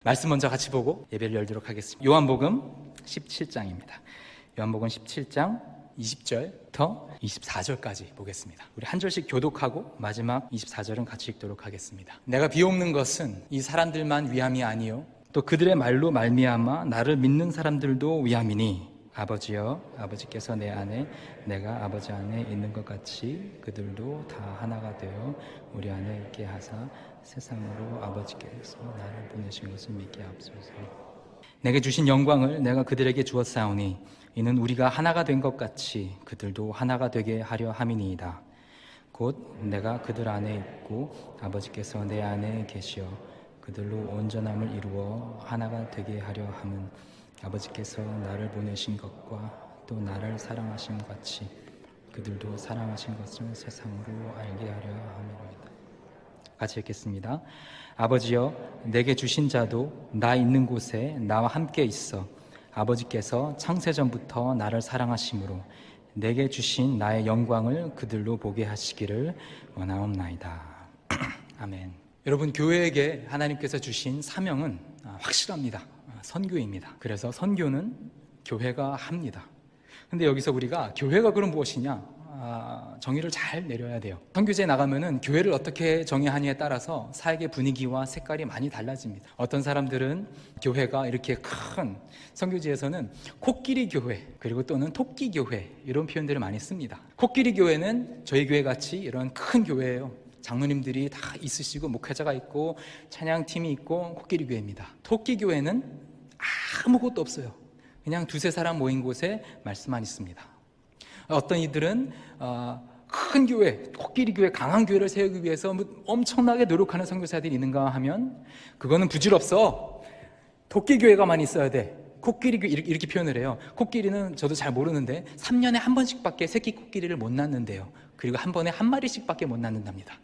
말씀 먼저 같이 보고 예배를 열도록 하겠습니다. 요한복음 17장입니다. 요한복음 17장 20절부터 24절까지 보겠습니다. 우리 한 절씩 교독하고 마지막 24절은 같이 읽도록 하겠습니다. 내가 비옵는 것은 이 사람들만 위함이 아니요 또 그들의 말로 말미암아 나를 믿는 사람들도 위함이니 아버지여 아버지께서 내 안에 내가 아버지 안에 있는 것 같이 그들도 다 하나가 되어 우리 안에 있게 하사 세상으로 아버지께서 나를 보내신 것을 믿게 하옵소서. 내게 주신 영광을 내가 그들에게 주었사오니 이는 우리가 하나가 된 것 같이 그들도 하나가 되게 하려 함이니이다. 곧 내가 그들 안에 있고 아버지께서 내 안에 계시어 그들로 온전함을 이루어 하나가 되게 하려 함은 아버지께서 나를 보내신 것과 또 나를 사랑하신 같이 그들도 사랑하신 것을 세상으로 알게 하려 함이로이다. 같이 읽겠습니다. 아버지여 내게 주신 자도 나 있는 곳에 나와 함께 있어 아버지께서 창세전부터 나를 사랑하심으로 내게 주신 나의 영광을 그들로 보게 하시기를 원하옵나이다. 아멘. 여러분, 교회에게 하나님께서 주신 사명은 확실합니다. 선교입니다. 그래서 선교는 교회가 합니다. 근데 여기서 우리가 교회가 그럼 무엇이냐? 정의를 잘 내려야 돼요. 선교지에 나가면은 교회를 어떻게 정의하느냐에 따라서 사역의 분위기와 색깔이 많이 달라집니다. 어떤 사람들은 교회가 이렇게 큰 선교지에서는 코끼리 교회 그리고 또는 토끼 교회 이런 표현들을 많이 씁니다. 코끼리 교회는 저희 교회 같이 이런 큰 교회예요. 장로님들이 다 있으시고 목회자가 있고 찬양팀이 있고 코끼리 교회입니다. 토끼 교회는 아무것도 없어요. 그냥 두세 사람 모인 곳에 말씀만 있습니다. 어떤 이들은 큰 교회, 코끼리 교회, 강한 교회를 세우기 위해서 엄청나게 노력하는 선교사들이 있는가 하면 그거는 부질없어. 토끼 교회가만 있어야 돼. 코끼리 교회 이렇게 표현을 해요. 코끼리는 저도 잘 모르는데 3년에 한 번씩밖에 새끼 코끼리를 못 낳는데요. 그리고 한 번에 한 마리씩밖에 못 낳는답니다.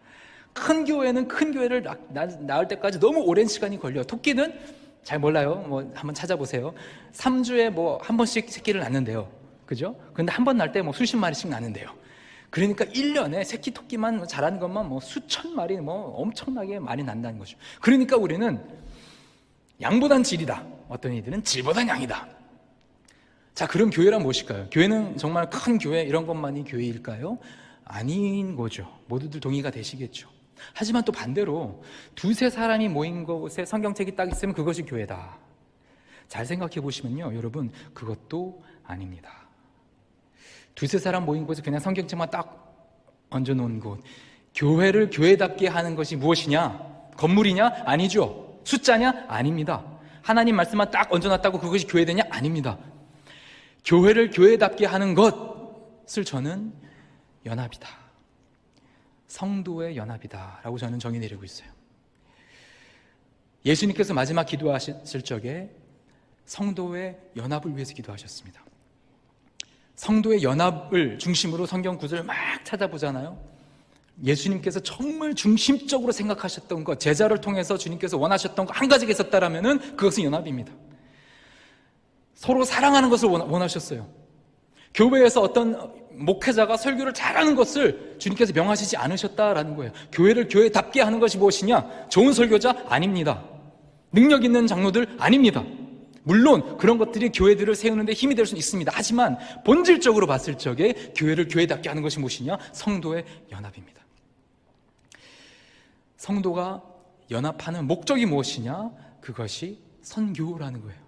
큰 교회는 큰 교회를 낳을 때까지 너무 오랜 시간이 걸려요. 토끼는 잘 몰라요. 한번 찾아보세요. 3주에 한 번씩 새끼를 낳는데요. 그죠? 근데 한 번 낳을 때 수십 마리씩 낳는데요. 그러니까 1년에 새끼 토끼만 자라는 것만 수천 마리 엄청나게 많이 난다는 거죠. 그러니까 우리는 양보단 질이다. 어떤 이들은 질보단 양이다. 자, 그럼 교회란 무엇일까요? 교회는 정말 큰 교회 이런 것만이 교회일까요? 아닌 거죠. 모두들 동의가 되시겠죠. 하지만 또 반대로 두세 사람이 모인 곳에 성경책이 딱 있으면 그것이 교회다. 잘 생각해 보시면요, 여러분, 그것도 아닙니다. 두세 사람 모인 곳에 그냥 성경책만 딱 얹어놓은 곳, 교회를 교회답게 하는 것이 무엇이냐? 건물이냐? 아니죠. 숫자냐? 아닙니다. 하나님 말씀만 딱 얹어놨다고 그것이 교회되냐? 아닙니다. 교회를 교회답게 하는 것을 저는 연합이다. 성도의 연합이다 라고 저는 정의 내리고 있어요. 예수님께서 마지막 기도하실 적에 성도의 연합을 위해서 기도하셨습니다. 성도의 연합을 중심으로 성경 구절을 막 찾아보잖아요. 예수님께서 정말 중심적으로 생각하셨던 것, 제자를 통해서 주님께서 원하셨던 것 한 가지가 있었다라면 그것은 연합입니다. 서로 사랑하는 것을 원하셨어요. 교회에서 어떤 목회자가 설교를 잘하는 것을 주님께서 명하시지 않으셨다라는 거예요. 교회를 교회답게 하는 것이 무엇이냐? 좋은 설교자? 아닙니다. 능력 있는 장로들? 아닙니다. 물론 그런 것들이 교회들을 세우는 데 힘이 될 수는 있습니다. 하지만 본질적으로 봤을 적에 교회를 교회답게 하는 것이 무엇이냐? 성도의 연합입니다. 성도가 연합하는 목적이 무엇이냐? 그것이 선교라는 거예요.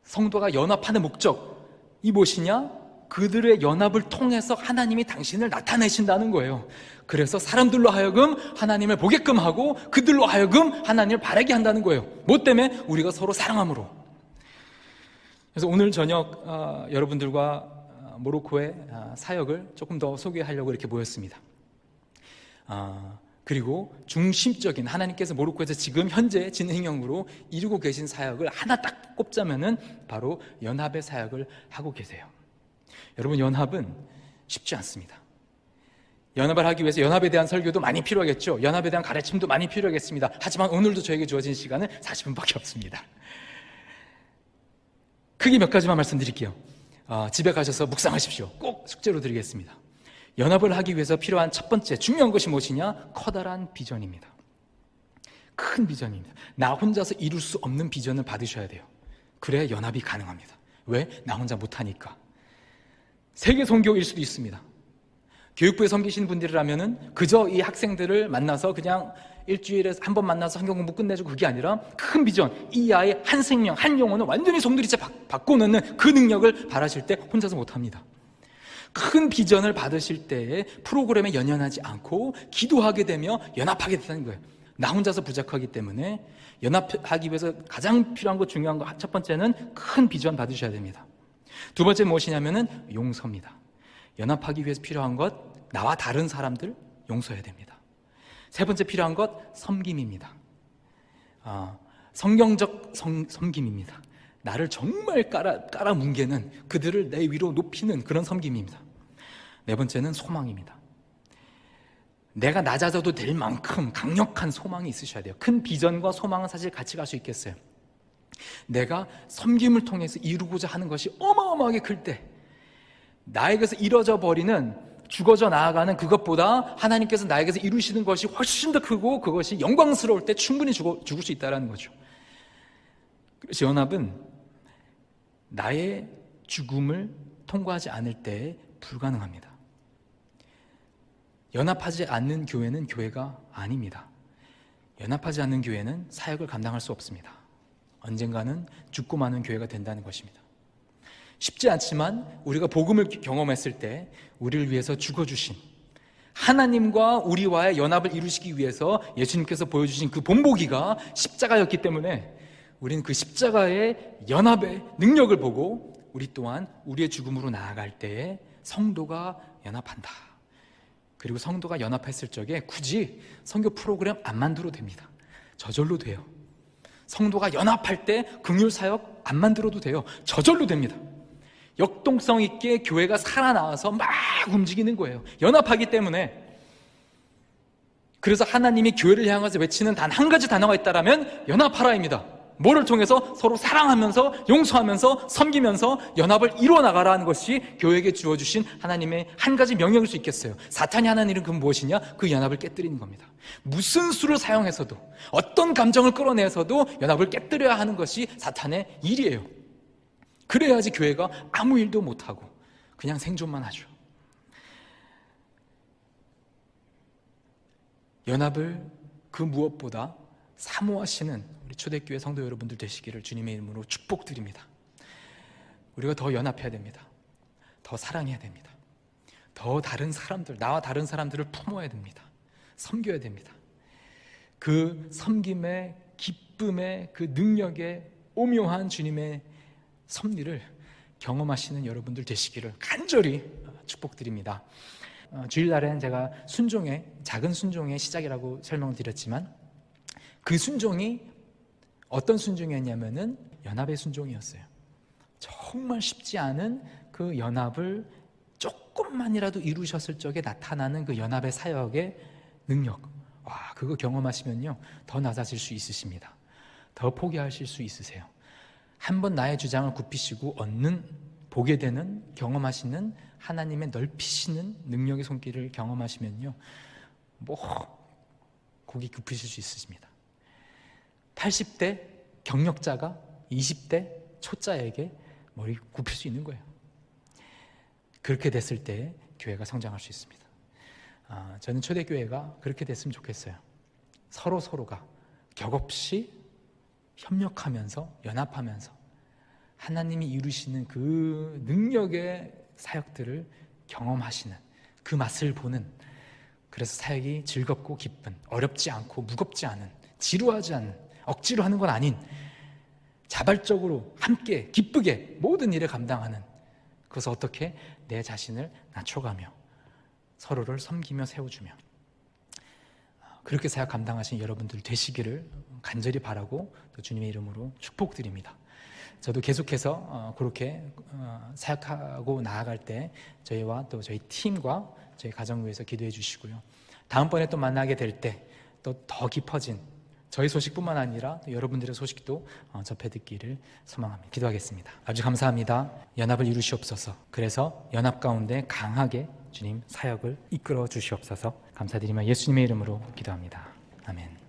성도가 연합하는 목적이 무엇이냐? 그들의 연합을 통해서 하나님이 당신을 나타내신다는 거예요. 그래서 사람들로 하여금 하나님을 보게끔 하고 그들로 하여금 하나님을 바라게 한다는 거예요. 뭐 때문에? 우리가 서로 사랑함으로. 그래서 오늘 저녁 여러분들과 모로코의 사역을 조금 더 소개하려고 이렇게 모였습니다. 그리고 중심적인 하나님께서 모로코에서 지금 현재 진행형으로 이루고 계신 사역을 하나 딱 꼽자면은 바로 연합의 사역을 하고 계세요. 여러분, 연합은 쉽지 않습니다. 연합을 하기 위해서 연합에 대한 설교도 많이 필요하겠죠. 연합에 대한 가르침도 많이 필요하겠습니다. 하지만 오늘도 저에게 주어진 시간은 40분밖에 없습니다. 크게 몇 가지만 말씀드릴게요. 집에 가셔서 묵상하십시오. 꼭 숙제로 드리겠습니다. 연합을 하기 위해서 필요한 첫 번째 중요한 것이 무엇이냐? 커다란 비전입니다. 큰 비전입니다. 나 혼자서 이룰 수 없는 비전을 받으셔야 돼요. 그래야 연합이 가능합니다. 왜? 나 혼자 못하니까. 세계 선교일 수도 있습니다. 교육부에 섬기시는 분들이라면은 그저 이 학생들을 만나서 그냥 일주일에 한 번 만나서 성경 공부 끝내주고 그게 아니라 큰 비전, 이 아이의 한 생명, 한 영혼을 완전히 송두리째 바꿔놓는 그 능력을 바라실 때 혼자서 못합니다. 큰 비전을 받으실 때에 프로그램에 연연하지 않고 기도하게 되며 연합하게 된다는 거예요. 나 혼자서 부족하기 때문에 연합하기 위해서 가장 필요한 것, 중요한 것, 첫 번째는 큰 비전 받으셔야 됩니다. 두 번째 무엇이냐면은 용서입니다. 연합하기 위해서 필요한 것, 나와 다른 사람들 용서해야 됩니다. 세 번째 필요한 것, 섬김입니다. 성경적 섬김입니다. 나를 정말 깔아뭉개는, 그들을 내 위로 높이는 그런 섬김입니다. 네 번째는 소망입니다. 내가 낮아져도 될 만큼 강력한 소망이 있으셔야 돼요. 큰 비전과 소망은 사실 같이 갈 수 있겠어요. 내가 섬김을 통해서 이루고자 하는 것이 어마어마하게 클 때, 나에게서 이뤄져 버리는, 죽어져 나아가는 그것보다 하나님께서 나에게서 이루시는 것이 훨씬 더 크고 그것이 영광스러울 때 충분히 죽을 수 있다는 거죠. 그래서 연합은 나의 죽음을 통과하지 않을 때 불가능합니다. 연합하지 않는 교회는 교회가 아닙니다. 연합하지 않는 교회는 사역을 감당할 수 없습니다. 언젠가는 죽고 마는 교회가 된다는 것입니다. 쉽지 않지만 우리가 복음을 경험했을 때 우리를 위해서 죽어주신 하나님과 우리와의 연합을 이루시기 위해서 예수님께서 보여주신 그 본보기가 십자가였기 때문에 우리는 그 십자가의 연합의 능력을 보고 우리 또한 우리의 죽음으로 나아갈 때에 성도가 연합한다. 그리고 성도가 연합했을 적에 굳이 선교 프로그램 안 만들어도 됩니다. 저절로 돼요. 성도가 연합할 때 긍휼 사역 안 만들어도 돼요. 저절로 됩니다. 역동성 있게 교회가 살아나와서 막 움직이는 거예요. 연합하기 때문에. 그래서 하나님이 교회를 향해서 외치는 단 한 가지 단어가 있다라면 연합하라입니다. 뭐를 통해서? 서로 사랑하면서 용서하면서 섬기면서 연합을 이루어나가라는 것이 교회에게 주어주신 하나님의 한 가지 명령일 수 있겠어요. 사탄이 하는 일은 그 무엇이냐? 그 연합을 깨뜨리는 겁니다. 무슨 수를 사용해서도, 어떤 감정을 끌어내서도 연합을 깨뜨려야 하는 것이 사탄의 일이에요. 그래야지 교회가 아무 일도 못하고 그냥 생존만 하죠. 연합을 그 무엇보다 사모하시는 우리 초대교회 성도 여러분들 되시기를 주님의 이름으로 축복드립니다. 우리가 더 연합해야 됩니다. 더 사랑해야 됩니다. 더 다른 사람들, 나와 다른 사람들을 품어야 됩니다. 섬겨야 됩니다. 그 섬김의 기쁨의 그 능력의 오묘한 주님의 섭리를 경험하시는 여러분들 되시기를 간절히 축복드립니다. 주일날엔 제가 작은 순종의 시작이라고 설명드렸지만 그 순종이 어떤 순종이었냐면은 연합의 순종이었어요. 정말 쉽지 않은 그 연합을 조금만이라도 이루셨을 적에 나타나는 그 연합의 사역의 능력, 그거 경험하시면요 더 낮아질 수 있으십니다. 더 포기하실 수 있으세요. 한번 나의 주장을 굽히시고 보게 되는, 경험하시는 하나님의 넓히시는 능력의 손길을 경험하시면요 고개 굽히실 수 있으십니다. 80대 경력자가 20대 초짜에게 머리 굽힐 수 있는 거예요. 그렇게 됐을 때 교회가 성장할 수 있습니다. 저는 초대교회가 그렇게 됐으면 좋겠어요. 서로가 격없이 협력하면서 연합하면서 하나님이 이루시는 그 능력의 사역들을 경험하시는 그 맛을 보는, 그래서 사역이 즐겁고 기쁜, 어렵지 않고 무겁지 않은, 지루하지 않은, 억지로 하는 건 아닌 자발적으로 함께 기쁘게 모든 일을 감당하는, 그것을 어떻게 내 자신을 낮춰가며 서로를 섬기며 세워주며 그렇게 사역 감당하신 여러분들 되시기를 간절히 바라고 또 주님의 이름으로 축복드립니다. 저도 계속해서 그렇게 사역하고 나아갈 때 저희와 또 저희 팀과 저희 가정을 위해서 기도해 주시고요. 다음번에 또 만나게 될 때 또 더 깊어진 저희 소식뿐만 아니라 여러분들의 소식도 접해 듣기를 소망합니다. 기도하겠습니다. 아주 감사합니다. 연합을 이루시옵소서. 그래서 연합 가운데 강하게 주님 사역을 이끌어 주시옵소서. 감사드리며 예수님의 이름으로 기도합니다. 아멘.